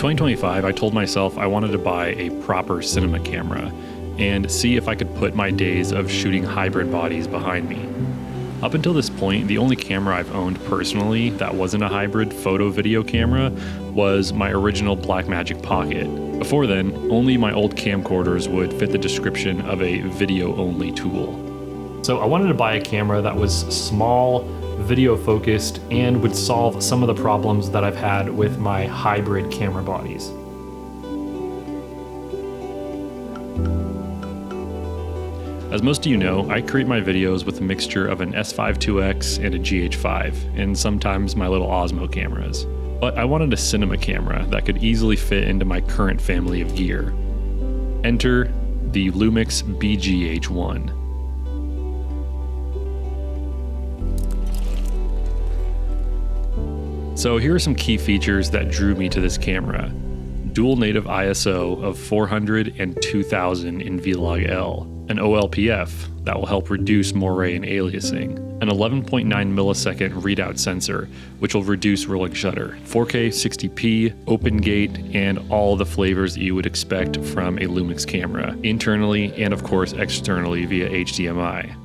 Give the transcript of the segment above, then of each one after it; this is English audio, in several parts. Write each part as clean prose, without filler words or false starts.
2025, I told myself I wanted to buy a proper cinema camera and see if I could put my days of shooting hybrid bodies behind me. Up until this point, the only camera I've owned personally that wasn't a hybrid photo-video camera was my original Blackmagic Pocket. Before then, only my old camcorders would fit the description of a video-only tool. So I wanted to buy a camera that was small, video-focused, and would solve some of the problems that I've had with my hybrid camera bodies. As most of you know, I create my videos with a mixture of an S5 IIX and a GH5, and sometimes my little Osmo cameras. But I wanted a cinema camera that could easily fit into my current family of gear. Enter the Lumix BGH1. So here are some key features that drew me to this camera. Dual native ISO of 400 and 2000 in Vlog-L, an OLPF that will help reduce moire and aliasing, an 11.9 millisecond readout sensor, which will reduce rolling shutter, 4K 60p, open gate, and all the flavors that you would expect from a Lumix camera, internally and of course externally via HDMI.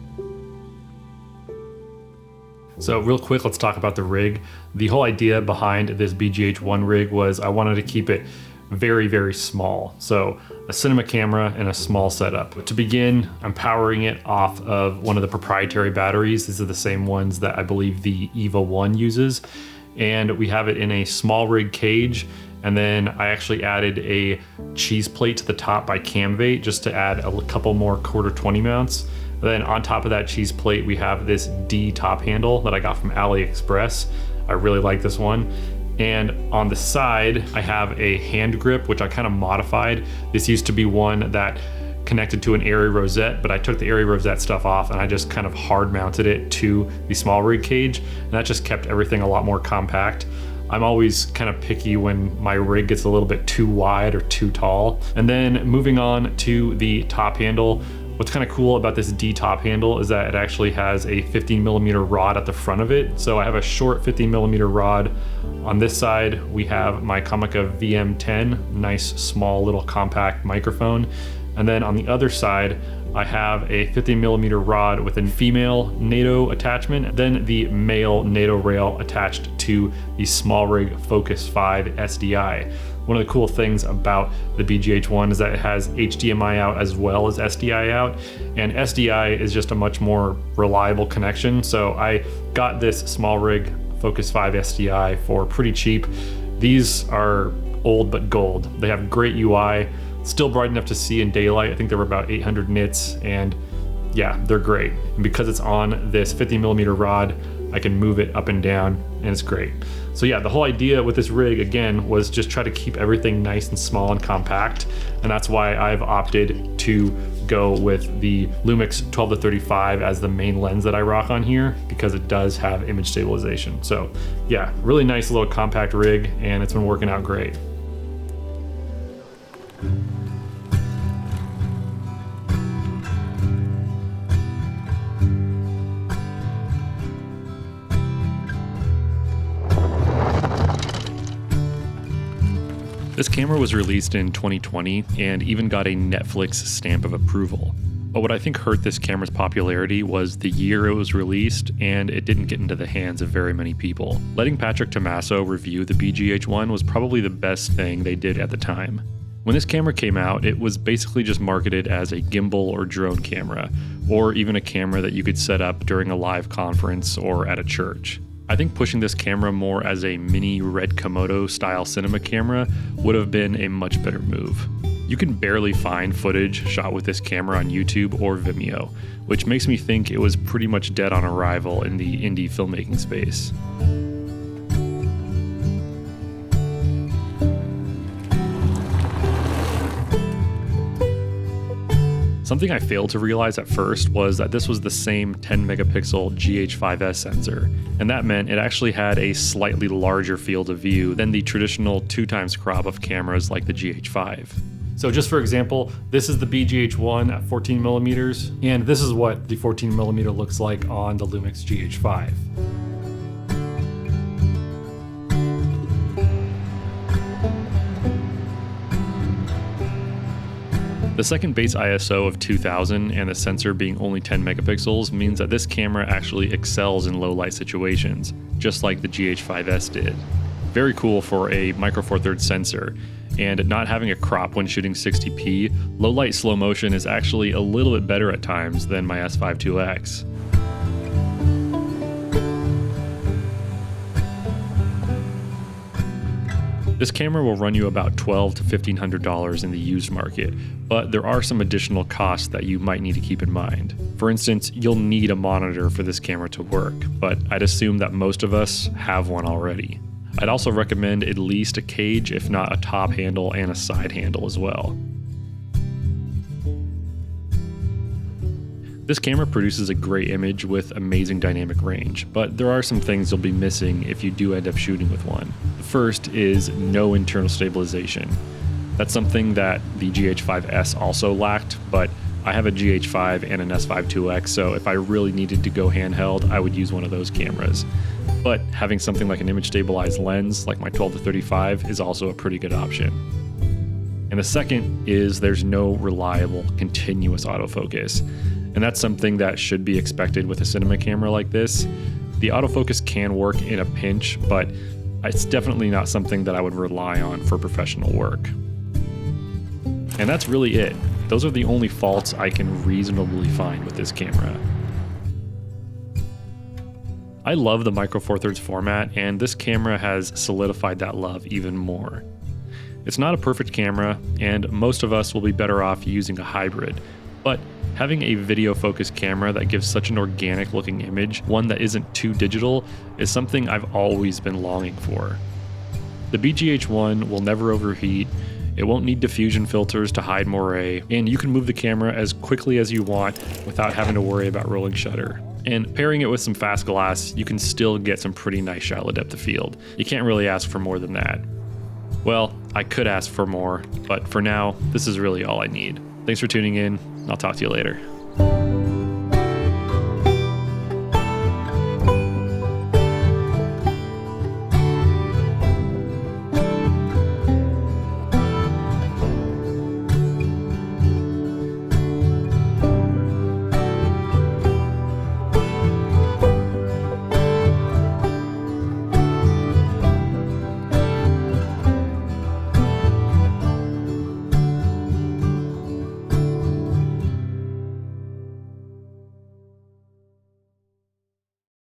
So real quick, let's talk about the rig. The whole idea behind this BGH1 rig was I wanted to keep it very, very small. So a cinema camera and a small setup. But to begin, I'm powering it off of one of the proprietary batteries. These are the same ones that I believe the EVA 1 uses. And we have it in a small rig cage. And then I actually added a cheese plate to the top by Camvate just to add a couple more quarter 20 mounts. Then on top of that cheese plate, we have this D top handle that I got from AliExpress. I really like this one. And on the side, I have a hand grip, which I kind of modified. This used to be one that connected to an Airy rosette, but I took the Airy rosette stuff off and I just kind of hard mounted it to the small rig cage. And that just kept everything a lot more compact. I'm always kind of picky when my rig gets a little bit too wide or too tall. And then moving on to the top handle, what's kind of cool about this D top handle is that it actually has a 15mm rod at the front of it. So I have a short 15mm rod. On this side, we have my Comica VM10, nice small little compact microphone. And then on the other side, I have a 15mm rod with a female NATO attachment, then the male NATO rail attached to the small rig Focus 5 SDI. One of the cool things about the BGH1 is that it has HDMI out as well as SDI out, and SDI is just a much more reliable connection. So I got this small rig Focus 5 SDI for pretty cheap. These are old but gold. They have great UI, still bright enough to see in daylight. I think they were about 800 nits, and yeah, they're great. And because it's on this 50mm rod, I can move it up and down, and it's great. So yeah, the whole idea with this rig, again, was just try to keep everything nice and small and compact, and that's why I've opted to go with the Lumix 12-35 as the main lens that I rock on here, because it does have image stabilization. So yeah, really nice little compact rig, and it's been working out great. This camera was released in 2020 and even got a Netflix stamp of approval. But what I think hurt this camera's popularity was the year it was released, and it didn't get into the hands of very many people. Letting Patrick Tommaso review the BGH1 was probably the best thing they did at the time. When this camera came out, it was basically just marketed as a gimbal or drone camera, or even a camera that you could set up during a live conference or at a church. I think pushing this camera more as a mini Red Komodo style cinema camera would have been a much better move. You can barely find footage shot with this camera on YouTube or Vimeo, which makes me think it was pretty much dead on arrival in the indie filmmaking space. Something I failed to realize at first was that this was the same 10 megapixel GH5S sensor, and that meant it actually had a slightly larger field of view than the traditional 2x crop of cameras like the GH5. So just for example, this is the BGH1 at 14mm, and this is what the 14mm looks like on the Lumix GH5. The second base ISO of 2000 and the sensor being only 10 megapixels means that this camera actually excels in low light situations, just like the GH5S did. Very cool for a micro four thirds sensor, and not having a crop when shooting 60p, low light slow motion is actually a little bit better at times than my S5 IIX. This camera will run you about $1,200 to $1,500 in the used market, but there are some additional costs that you might need to keep in mind. For instance, you'll need a monitor for this camera to work, but I'd assume that most of us have one already. I'd also recommend at least a cage, if not a top handle and a side handle as well. This camera produces a great image with amazing dynamic range, but there are some things you'll be missing if you do end up shooting with one. The first is no internal stabilization. That's something that the GH5S also lacked, but I have a GH5 and an S5 IIX, so if I really needed to go handheld, I would use one of those cameras. But having something like an image stabilized lens, like my 12 to 35, is also a pretty good option. And the second is there's no reliable, continuous autofocus. And that's something that should be expected with a cinema camera like this. The autofocus can work in a pinch, but it's definitely not something that I would rely on for professional work. And that's really it. Those are the only faults I can reasonably find with this camera. I love the micro four thirds format, and this camera has solidified that love even more. It's not a perfect camera, and most of us will be better off using a hybrid, but having a video focused camera that gives such an organic looking image, one that isn't too digital, is something I've always been longing for. The BGH1 will never overheat, it won't need diffusion filters to hide moire, and you can move the camera as quickly as you want without having to worry about rolling shutter. And pairing it with some fast glass, you can still get some pretty nice shallow depth of field. You can't really ask for more than that. Well, I could ask for more, but for now, this is really all I need. Thanks for tuning in. I'll talk to you later.